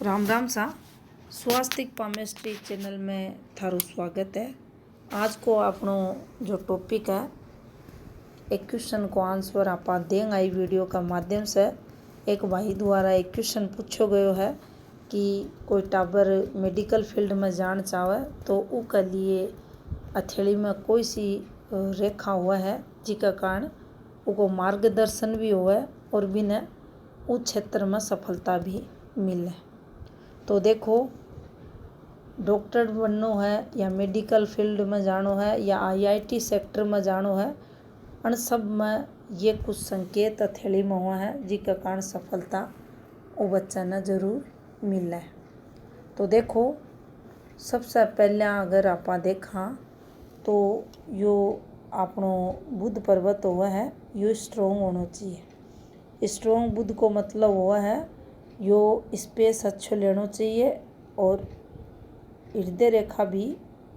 राम राम सा स्वास्थ्य palmistry channel में थारो स्वागत है। आज को आपनो जो टॉपिक है एक क्वेश्चन को आंसर आप देंगे आई वीडियो का माध्यम से। एक भाई द्वारा एक क्वेश्चन पूछो गयो है कि कोई टाबर मेडिकल फील्ड में जाना चाहे तो उसके लिए हथेली में कोई सी रेखा हुआ है जिसका कारण उसको मार्गदर्शन भी हुआ और बिना उस क्षेत्र में सफलता भी मिले। तो देखो, डॉक्टर बनना है या मेडिकल फील्ड में जानो है या आईआईटी सेक्टर में जानो है, उन सब में ये कुछ संकेत हथेली में हुआ है जिसके कारण सफलता वो बच्चा ने जरूर मिले। तो देखो, सबसे पहले अगर आप देखा तो यो अपनो बुध पर्वत हुआ है, यो स्ट्रोंग होना चाहिए। स्ट्रोंग बुध को मतलब हुआ है यो स्पेस अच्छो लेना चाहिए और हृदय रेखा भी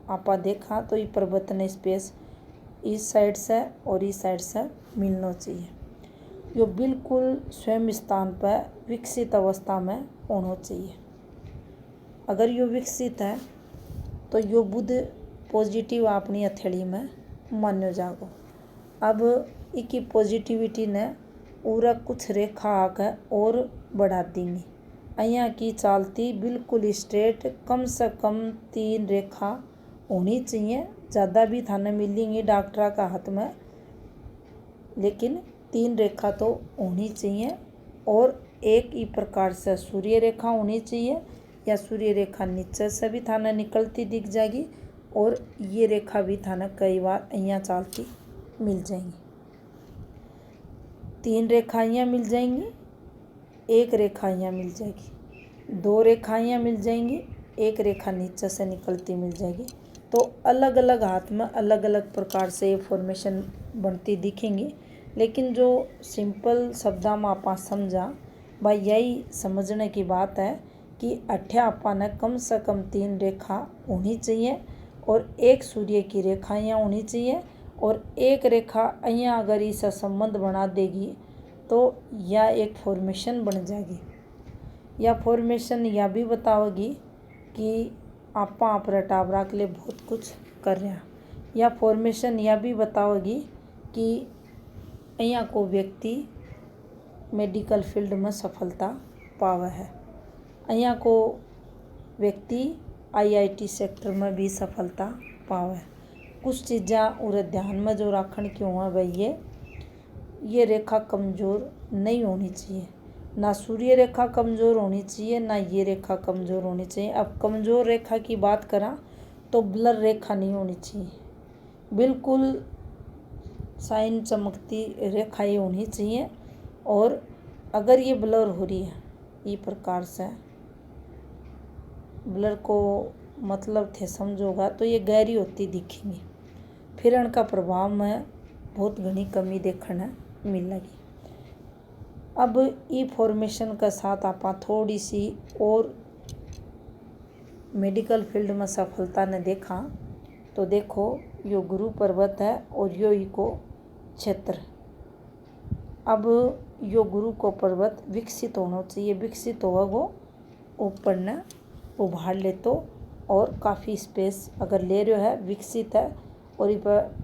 आप देखा तो ये पर्वत ने स्पेस इस साइड से और इस साइड से मिलना चाहिए। यो बिल्कुल स्वयं स्थान पर विकसित अवस्था में होना चाहिए। अगर यो विकसित है तो यो बुध पॉजिटिव अपनी हथेली में मान्यो जागो। अब इसकी पॉजिटिविटी ने पूरा कुछ रेखा आकर और बढ़ा देंगी। यहाँ की चालती बिल्कुल स्ट्रेट, कम से कम 3 रेखा होनी चाहिए। ज़्यादा भी थाने मिलेंगी डॉक्टर का हाथ में, लेकिन 3 रेखा तो होनी चाहिए। और एक ही प्रकार से सूर्य रेखा होनी चाहिए या सूर्य रेखा नीचे से भी थाने निकलती दिख जाएगी और ये रेखा भी थाने कई बार यहाँ चालती मिल जाएंगी। 3 रेखा यहाँ मिल जाएंगी, 1 रेखा यहाँ मिल जाएगी, 2 रेखा यहाँ मिल जाएंगी, 1 रेखा नीचे से निकलती मिल जाएगी। तो अलग अलग हाथ में अलग अलग प्रकार से ये फॉर्मेशन बनती दिखेंगी। लेकिन जो सिंपल शब्दा में आप समझा भाई यही समझने की बात है कि अठे आपा ने कम से कम 3 रेखा होनी चाहिए और 1 सूर्य की रेखा यहाँ होनी चाहिए और 1 रेखा यहाँ अगर इससे संबंध बना देगी तो यह एक फॉर्मेशन बन जाएगी। यह फॉर्मेशन यह भी बताओगी कि आपा अपने टाबरा के लिए बहुत कुछ कर रहे हैं। यह फॉर्मेशन यह भी बताओगी कि यहाँ को व्यक्ति मेडिकल फील्ड में सफलता पावा है, यहाँ को व्यक्ति आईआईटी सेक्टर में भी सफलता पावा है। कुछ चीज़ा उरे ध्यान में जो रखने क्यों है भाई ये रेखा कमज़ोर नहीं होनी चाहिए। ना सूर्य रेखा कमज़ोर होनी चाहिए, ना ये रेखा कमज़ोर होनी चाहिए। अब कमज़ोर रेखा की बात करा तो ब्लर रेखा नहीं होनी चाहिए, बिल्कुल साइन चमकती रेखा ही होनी चाहिए। और अगर ये ब्लर हो रही है ये प्रकार से, ब्लर को मतलब थे समझोगा तो ये गहरी होती दिखेंगी, फिर इनका प्रभाव में बहुत घनी कमी देखने मिलेगी। अब ई फॉर्मेशन के साथ आप थोड़ी सी और मेडिकल फील्ड में सफलता ने देखा तो देखो यो गुरु पर्वत है और यो इको क्षेत्र। अब यो गुरु को पर्वत विकसित होना चाहिए, विकसित होगा वो ऊपर ने उभार ले तो और काफ़ी स्पेस अगर ले रहे है विकसित है और इस पर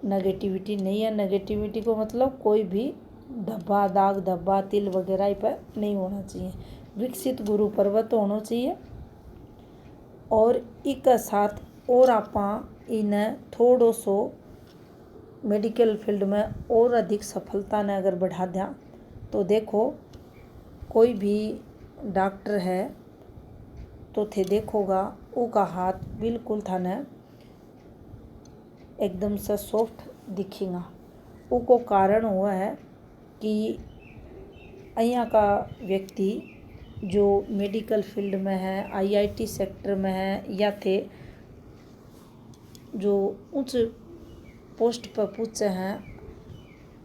नेगेटिविटी नहीं है। नेगेटिविटी को मतलब कोई भी धब्बा दाग धब्बा तिल वगैरह इस पर नहीं होना चाहिए। विकसित गुरु पर्वत होना चाहिए और एक साथ और आप इन्हें थोड़ो सो मेडिकल फील्ड में और अधिक सफलता ने अगर बढ़ा दिया तो देखो कोई भी डॉक्टर है तो थे देखोगा उसका हाथ बिल्कुल थाने एकदम से सॉफ्ट दिखेगा। उसको कारण हुआ है कि यहाँ का व्यक्ति जो मेडिकल फील्ड में है, आईआईटी सेक्टर में है या थे जो उच्च पोस्ट पर पूछे हैं,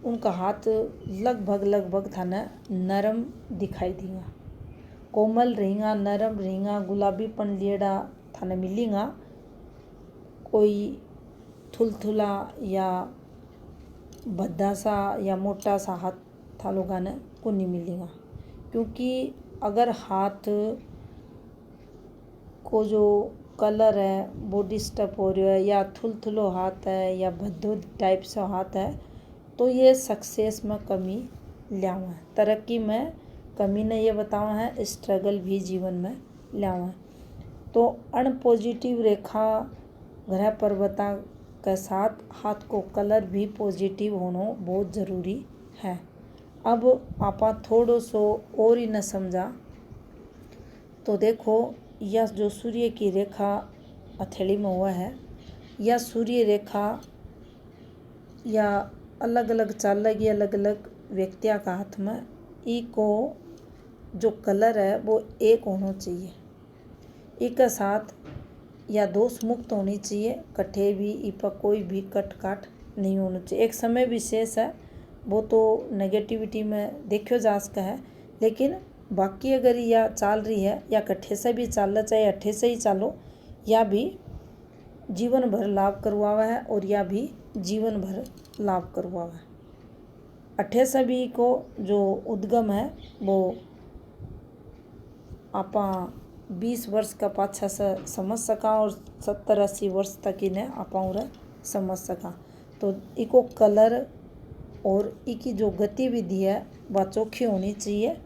उनका हाथ लगभग थाने नरम दिखाई देगा, कोमल रहेगा, नरम रहेगा, गुलाबीपन लियड़ा थाने मिलेगा। कोई थुलथुला या भद्दा सा या मोटा सा हाथ था लोगा ने को नहीं मिलेगा, क्योंकि अगर हाथ को जो कलर है वो डिस्टर्ब हो रहा है या थुलथुलो हाथ है या भद्दो टाइप से हाथ है तो ये सक्सेस में कमी लियावा है, तरक्की में कमी ने ये बतावा है, स्ट्रगल भी जीवन में लियावा है। तो अनपॉजिटिव रेखा ग्रह पर्वता के साथ हाथ को कलर भी पॉजिटिव होना बहुत ज़रूरी है। अब आप थोड़ो सो और ही न समझा तो देखो यह जो सूर्य की रेखा हथेली में हुआ है, यह सूर्य रेखा या अलग अलग चाल लगी अलग अलग व्यक्तियों का हाथ में, ई को जो कलर है वो एक होना चाहिए, इसके साथ या दोष मुक्त होनी चाहिए, कटे भी इ पर कोई भी कट काट नहीं होना चाहिए। एक समय विशेष है वो तो नेगेटिविटी में देखो जा सका है, लेकिन बाकी अगर यह चाल रही है या कट्ठे से भी चालना चाहिए अट्ठे से ही चालो, या भी जीवन भर लाभ करवावा है और या भी जीवन भर लाभ करवावा है। अट्ठे से भी को जो उद्गम है वो आप 20 वर्ष का पाछा से समझ सका और 70-80 वर्ष तक इन्हें आप समझ सका। तो इको कलर और इकी जो गतिविधि है वह चोखी होनी चाहिए।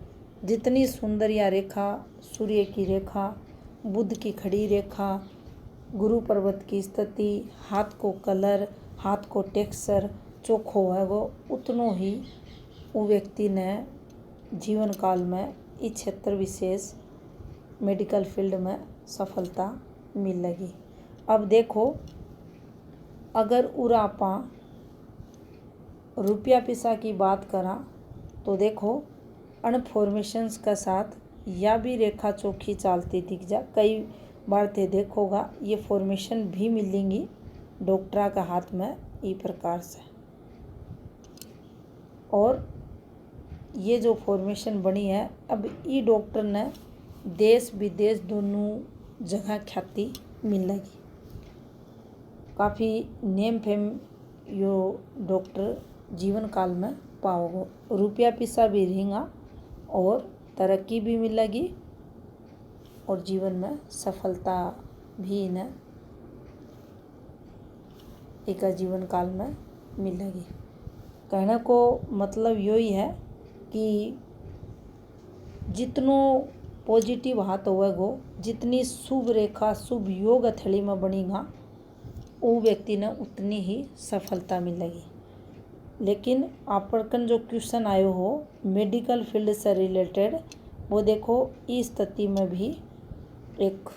जितनी सुंदर या रेखा, सूर्य की रेखा, बुध की खड़ी रेखा, गुरु पर्वत की स्थिति, हाथ को कलर, हाथ को टेक्सचर चोखो है वो उतनो ही वो व्यक्ति ने जीवन काल में इस क्षेत्र विशेष मेडिकल फील्ड में सफलता मिलेगी। अब देखो अगर उरा आपा रुपया पैसा की बात करा तो देखो अनफॉर्मेशंस के साथ या भी रेखा चौखी चालती दिख जा, कई बार ते देखोगा ये फॉर्मेशन भी मिलेंगी डॉक्टरा का हाथ में ई प्रकार से। और ये जो फॉर्मेशन बनी है अब ई डॉक्टर ने देश विदेश दोनों जगह ख्याति मिलेगी, काफ़ी नेम फेम यो डॉक्टर जीवन काल में पाओगे, रुपया पैसा भी रहेगा और तरक्की भी मिलेगी और जीवन में सफलता भी इन्हें एक जीवन काल में मिलेगी। कहने को मतलब यही है कि जितनो पॉजिटिव हाथ होएगो, जितनी शुभ रेखा शुभ योग हथेली में बनेगा वो व्यक्ति ने उतनी ही सफलता मिलेगी। लेकिन आपन जो क्वेश्चन आयो हो मेडिकल फील्ड से रिलेटेड, वो देखो इस स्थिति में भी एक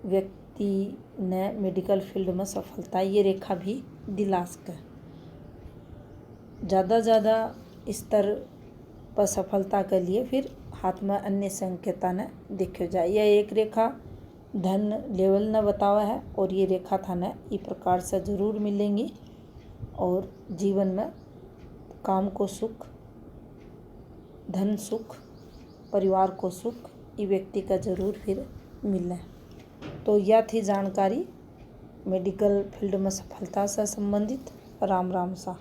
व्यक्ति ने मेडिकल फील्ड में सफलता ये रेखा भी दिला सके। ज़्यादा स्तर पर सफलता के लिए फिर हाथ में अन्य संकेता ने देखो जाए। यह एक रेखा धन लेवल न बतावा है और ये रेखा था न इस प्रकार से जरूर मिलेंगी और जीवन में काम को सुख, धन सुख, परिवार को सुख ये व्यक्ति का जरूर फिर मिले। तो यह थी जानकारी मेडिकल फील्ड में सफलता से संबंधित। राम राम सा।